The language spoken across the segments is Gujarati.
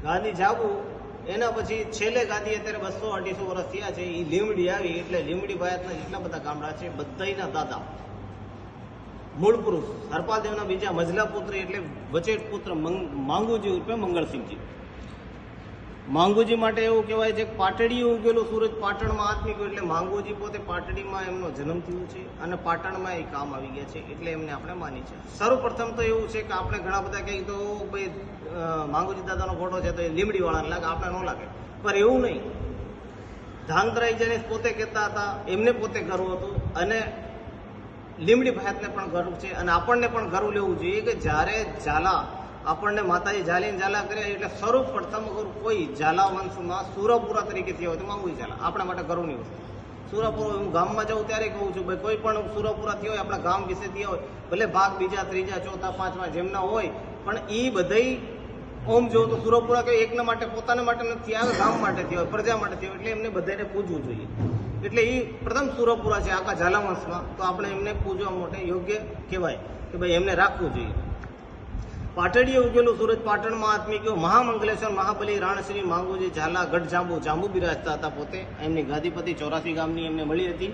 ગાદી જાગુ એના પછી છેલ્લે ગાદી અત્યારે 200-250 વર્ષ થયા છે. એ લીમડી આવી એટલે લીમડી ભાયતના જેટલા બધા ગામડા છે બધાના દાદા મૂળ પુરુષ હરપાલદેવના બીજા મજલા પુત્ર એટલે વચેટ પુત્ર માંગુજી ઉર્ફે મંગળસિંહજી. માંગુજી માટે એવું કહેવાય છે કે પાટડી ઉગેલું સૂરજ પાટણમાં આત્મી ગયું એટલે માંગુજી પોતે પાટડીમાં એમનો જન્મ થયો છે અને પાટણમાં એ કામ આવી ગયા છે એટલે એમને આપણે માની છે. સર્વપ્રથમ તો એવું છે કે આપણે ઘણા બધા કહીએ તો ભાઈ માંગુજી દાદાનો ફોટો છે તો એ લીમડી વાળાને લાગે, આપણે ન લાગે, પણ એવું નહીં. ધાંગધ્રાઈ જેને પોતે કહેતા હતા એમને પોતે ગર્વ હતું અને લીમડી ભાયતને પણ ગર્વ છે અને આપણને પણ ગર્વ લેવું જોઈએ કે જ્યારે ઝાલા આપણને માતાજી ઝાલીને ઝાલા કર્યા એટલે સર્વપ્રથમ કોઈ ઝાલા વંશમાં સુરાપુરા તરીકે થયા હોય તો માંગુજી ઝાલા આપણા માટે ગર્વની વસ્તુ. સુરાપુરા હું ગામમાં જાઉં ત્યારે કહું છું ભાઈ કોઈ પણ સુરાપુરા થયા હોય આપણા ગામ વિશે થયા હોય ભલે ભાગ બીજા ત્રીજા ચોથા પાંચમા જેમના હોય પણ એ બધાય ઓમ જો તો સુરાપુરા કે એકના માટે પોતાના માટે નથી આવે, ગામ માટે થયા હોય, પ્રજા માટે થયા હોય એટલે એમને બધાને પૂજવું જોઈએ. એટલે એ પ્રથમ સુરાપુરા છે આખા ઝાલા વંશમાં, તો આપણે એમને પૂજવા માટે યોગ્ય કહેવાય કે ભાઈ એમને રાખવું જોઈએ. પાટડીએ ઉગેલું સૂરજ પાટણમાં આત્મી ગયો. મહામંગલેશ્વર મહાબલી રાણશ્રી માંગુજી ઝાલા ગઢ જાંબુ બિરાજતા હતા પોતે. એમની ગાદીપતિ 84 ગામની એમને મળી હતી.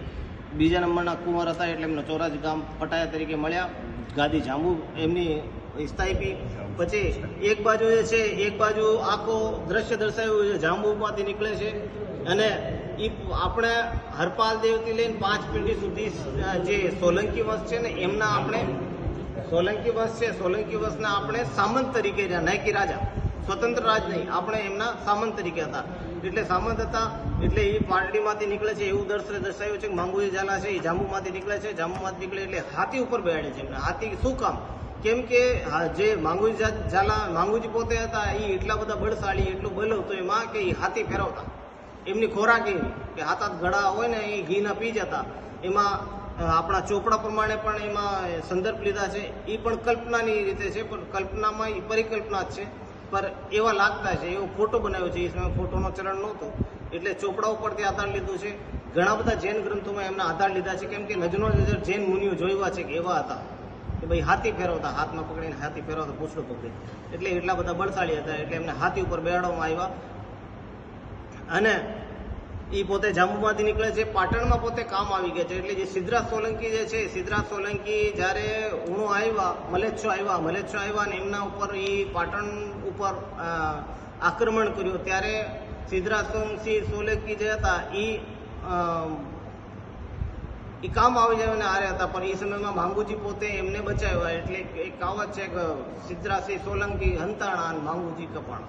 બીજા નંબરના કુંવર હતા એટલે એમને 84 ગામ પટાયા તરીકે મળ્યા. ગાદી જાંબુ એમની સ્થાપી. પછી એક બાજુ જે છે એક બાજુ આખો દ્રશ્ય દર્શાવ્યું છે જાંબુમાંથી નીકળે છે અને એ આપણે હરપાલદેવથી લઈને 5 પેઢી સુધી જે સોલંકી વંશ છે ને એમના આપણે સોલંકી વંશ છે, સોલંકી વંશના આપણે સામંત તરીકે રહ્યા, નાયકી રાજા, સ્વતંત્ર રાજ નહીં, આપણે એમના સામંત તરીકે હતા. એટલે સામંત હતા એટલે એ પાટડીમાંથી નીકળે છે એવું દર્શાવ્યું છે કે માંગુજી ઝાલા છે એ જાંબુમાંથી નીકળે છે. જાંબુમાંથી નીકળે એટલે હાથી ઉપર બેહાડે છે એમને. હાથી શું કામ? કેમ કે જે માંગુજી ઝાલા માંગુજી પોતે હતા એ એટલા બધા બળશાળી, એટલું બળ હતું એમાં કે એ હાથી ફેરવતા. એમની ખોરાક એવી કે હાથ ગળા હોય ને એ ઘીના પી જતા. એમાં આપણા ચોપડા પ્રમાણે પણ એમાં સંદર્ભ લીધા છે. એ પણ કલ્પનાની રીતે છે પણ કલ્પનામાં એ પરિકલ્પના જ છે પણ એવા લાગતા છે. એવો ફોટો બનાવ્યો છે. એ સમયે ફોટોનો ચલણ નહોતો એટલે ચોપડા ઉપરથી આધાર લીધું છે. ઘણા બધા જૈન ગ્રંથોમાં એમના આધાર લીધા છે કેમ કે નજનો નજર જૈન મુનિઓ જોયા છે કે એવા હતા કે ભાઈ હાથી ફેરવતા, હાથમાં પકડીને હાથી ફેરવતા, પૂછડું પકડી, એટલે એટલા બધા બળશાળી હતા એટલે એમને હાથી ઉપર બેહાડવામાં આવ્યા. અને એ પોતે જાંબુમાંથી નીકળે છે. પાટણમાં પોતે કામ આવી ગયા છે એટલે જે સિદ્ધરાજ સોલંકી જે છે, સિદ્ધરાજ સોલંકી જ્યારે ઉણો આવ્યા, મલેચ્છો આવ્યા ને એમના ઉપર એ પાટણ ઉપર આક્રમણ કર્યું ત્યારે સિદ્ધરાજ સોલંકી જે હતા એ કામ આવી જાય અને હારે હતા પણ એ સમયમાં માંગુજી પોતે એમને બચાવ્યા. એટલે એક કહાવત છે કે સિદ્ધરાજ સોલંકી હંતાણા અને માંગુજી કપાણા.